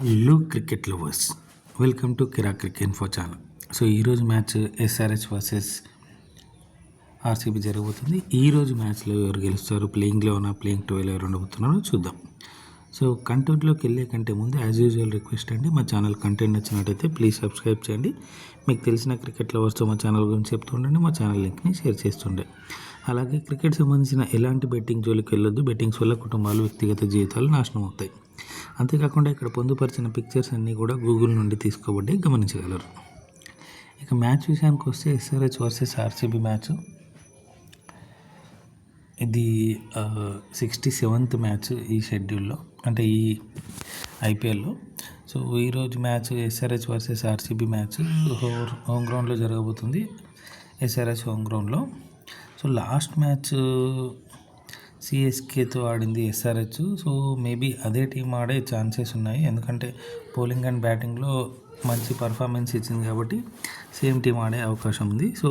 Hello cricket lovers, welcome to Kirak cricket info channel. So ఈరోజు match SRH versus RCB జరగబోతుంది. ఈరోజు మ్యాచ్లో ఎవరు గెలుస్తారు, ప్లేయింగ్ 11 ప్లేయింగ్ 12 ఎవరు ఉండబోతున్నారో చూద్దాం. సో కంటెంట్లోకి వెళ్ళే కంటే ముందు యాజ్ యూజువల్ రిక్వెస్ట్ అండి, మా ఛానల్ కంటెంట్ నచ్చినట్టయితే ప్లీజ్ సబ్స్క్రైబ్ చేయండి. మీకు తెలిసిన క్రికెట్ లవర్స్తో మా ఛానల్ గురించి చెప్తుండండి, మా ఛానల్ లింక్ని షేర్ చేస్తుండే. అలాగే క్రికెట్ సంబంధించిన ఎలాంటి బెట్టింగ్ జోలికి వెళ్ళొద్దు. బెట్టింగ్స్ వల్ల కుటుంబాలు, వ్యక్తిగత జీవితాలు నాశనం అవుతాయి. అంతేకాకుండా ఇక్కడ పొందుపరిచిన పిక్చర్స్ అన్నీ కూడా గూగుల్ నుండి తీసుకోబడి గమనించగలరు. ఇక మ్యాచ్ విషయానికి వస్తే ఎస్ఆర్హెచ్ వర్సెస్ ఆర్సీబీ మ్యాచ్. ఇది 67th మ్యాచ్ ఈ షెడ్యూల్లో, అంటే ఈ ఐపీఎల్లో. సో ఈరోజు match SRH versus RCB match home గ్రౌండ్లో జరగబోతుంది, ఎస్ఆర్హెచ్ హోమ్ గ్రౌండ్లో. సో లాస్ట్ మ్యాచ్ సిఎస్కేతో ఆడింది ఎస్ఆర్హెచ్. సో మేబీ అదే టీం ఆడే ఛాన్సెస్ ఉన్నాయి, ఎందుకంటే బౌలింగ్ అండ్ బ్యాటింగ్లో మంచి పర్ఫార్మెన్స్ ఇచ్చింది కాబట్టి సేమ్ టీం ఆడే అవకాశం ఉంది. సో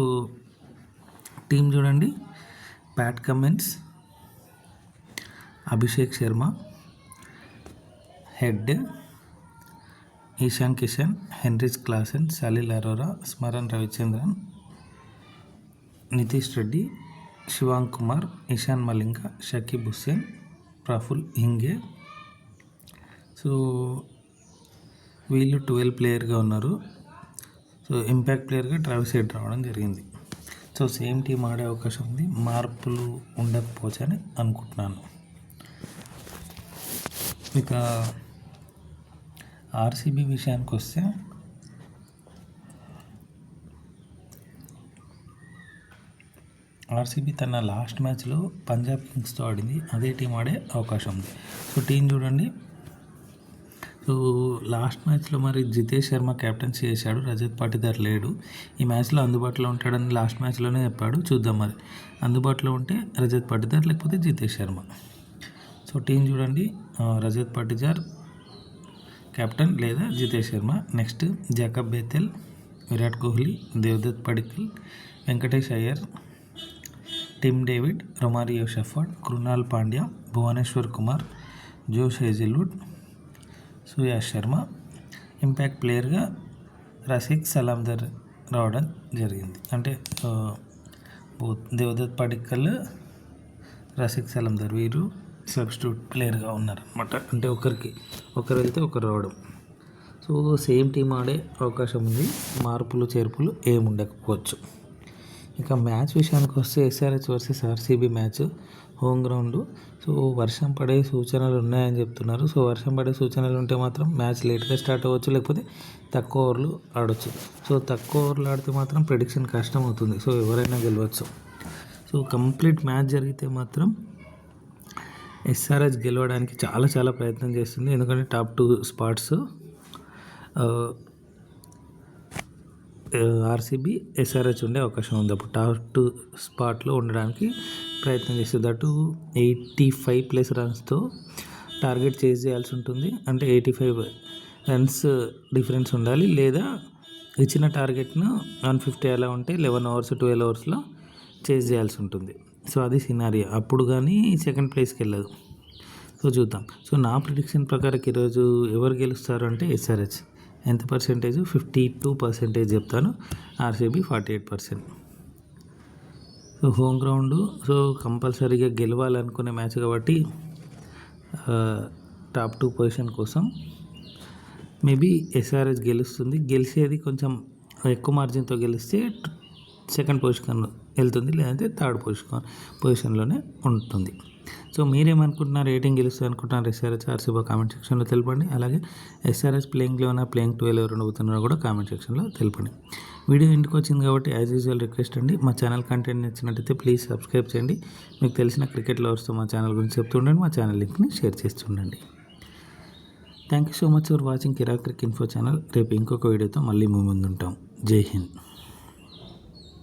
టీం చూడండి: Pat Cummins, Abhishek Sharma Head, Ishan Kishan, Heinrich Klaasen, Salil Arora, Smaran Ravichandran, Nitish Reddy, Shivang Kumar, Eshan Malinga, Shakib Hussain, Praful Hinge. So వీళ్ళు 12 ప్లేయర్గా ఉన్నారు. సో ఇంపాక్ట్ ప్లేయర్గా ట్రావిస్ హెడ్ రావడం జరిగింది. సో సేమ్ టీం ఆడే అవకాశం ఉంది, మార్పులు ఉండకపోవచ్చని అనుకుంటున్నాను. ఇక ఆర్సీబీ విషయానికి వస్తే ఆర్సీబీ తన లాస్ట్ మ్యాచ్లో పంజాబ్ కింగ్స్తో ఆడింది, అదే టీం ఆడే అవకాశం ఉంది. సో టీం చూడండి. సో లాస్ట్ మ్యాచ్లో మరి జితేష్ శర్మ కెప్టెన్సీ చేశాడు, రజత్ పాటిదార్ లేడు. ఈ మ్యాచ్లో అందుబాటులో ఉంటాడని లాస్ట్ మ్యాచ్లోనే చెప్పాడు. చూద్దాం మరి అందుబాటులో ఉంటే రజత్ పాటిదార్, లేకపోతే జితేష్ శర్మ. సో టీం చూడండి: రజత్ పాటిదార్ కెప్టెన్ లేదా Jitesh Sharma. Next Jacob Bethell, Virat Kohli, Devdutt Padikkal, Venkatesh Iyer, Tim David, Romario Shepherd, Krunal Pandya, Bhuvneshwar Kumar, Josh Hazlewood, Suyash Sharma. Impact ప్లేయర్గా రసిక్ సలాందర్ రావడం జరిగింది. అంటే దేవదత్ పడిక్కల్, రసిక్ సలాందర్ వీరు సబ్స్టిట్యూట్ ప్లేయర్గా ఉన్నారనమాట. అంటే ఒకరు వెళ్తే ఒకరు రావడం. సో సేమ్ టీం ఆడే అవకాశం ఉంది, మార్పులు చేర్పులు ఏముండకపోవచ్చు. ఇక మ్యాచ్ విషయానికి వస్తే SRH versus RCB match home ground. So వర్షం పడే సూచనలు ఉన్నాయని చెప్తున్నారు. సో వర్షం పడే సూచనలు ఉంటే మాత్రం మ్యాచ్ లేట్గా స్టార్ట్ అవ్వచ్చు, లేకపోతే తక్కువ ఓవర్లు ఆడవచ్చు. సో తక్కువ ఓవర్లు ఆడితే మాత్రం ప్రెడిక్షన్ కష్టం అవుతుంది. సో ఎవరైనా గెలవచ్చు. సో కంప్లీట్ మ్యాచ్ జరిగితే మాత్రం ఎస్ఆర్హెచ్ గెలవడానికి చాలా ప్రయత్నం చేస్తుంది, ఎందుకంటే టాప్ 2 స్పాట్స్ ఆర్సీబీ, ఎస్ఆర్హెచ్ ఉండే అవకాశం ఉంది. అప్పుడు టాప్ 2 స్పాట్లో ఉండడానికి ప్రయత్నం చేస్తుంది. అటు 85+ రన్స్తో టార్గెట్ చేజ్ చేయాల్సి ఉంటుంది. అంటే 85 రన్స్ డిఫరెన్స్ ఉండాలి, లేదా ఇచ్చిన టార్గెట్ను 150 అలా ఉంటే 11 ఓవర్స్ 12 ఓవర్స్లో చేజ్ చేయాల్సి ఉంటుంది. సో అది సినారియో, అప్పుడు కానీ సెకండ్ ప్లేస్కి వెళ్ళదు. సో చూద్దాం. సో నా ప్రిడిక్షన్ ప్రకారం ఈరోజు ఎవరు గెలుస్తారు అంటే ఎస్ఆర్హెచ్. ఎంత పర్సెంటేజ్? 52% చెప్తాను, RCB 48%. So home ground, so కంపల్సరీగా గెలవాలనుకునే మ్యాచ్ కాబట్టి టాప్ 2 పొజిషన్ కోసం మేబీ ఎస్ఆర్హెచ్ గెలుస్తుంది. గెలిచేది కొంచెం ఎక్కువ మార్జిన్తో గెలిస్తే సెకండ్ పొజిషన్ వెళ్తుంది, లేదంటే థర్డ్ పొజిషన్లోనే ఉంటుంది. సో మీరేమనుకుంటున్నారు, రేటింగ్ గెలుస్తుంది అనుకుంటున్నారు ఎస్ఆర్హెచ్ ఆర్సీబీ? కామెంట్ సెక్షన్లో తెలపండి. అలాగే ఎస్ఆర్హెచ్ ప్లేయింగ్ 11 ప్లేయింగ్ 12 ఎవరు ఉండబోతున్నారో కూడా కామెంట్ సెక్షన్లో తెలపండి. వీడియో ఇంటికి వచ్చింది కాబట్టి యాజ్ యూజువల్ రిక్వెస్ట్ అండి, మా ఛానల్ కంటెంట్ నచ్చినట్టయితే ప్లీజ్ సబ్స్క్రైబ్ చేయండి. మీకు తెలిసిన క్రికెట్ లవర్స్తో మా ఛానల్ గురించి చెప్తుండండి, మా ఛానల్ లింక్ని షేర్ చేస్తుండండి. Thank you so much for watching Kirak cricket info channel. రేపు ఇంకొక వీడియోతో మళ్ళీ మీ ముందు ఉంటాం. జై హింద్.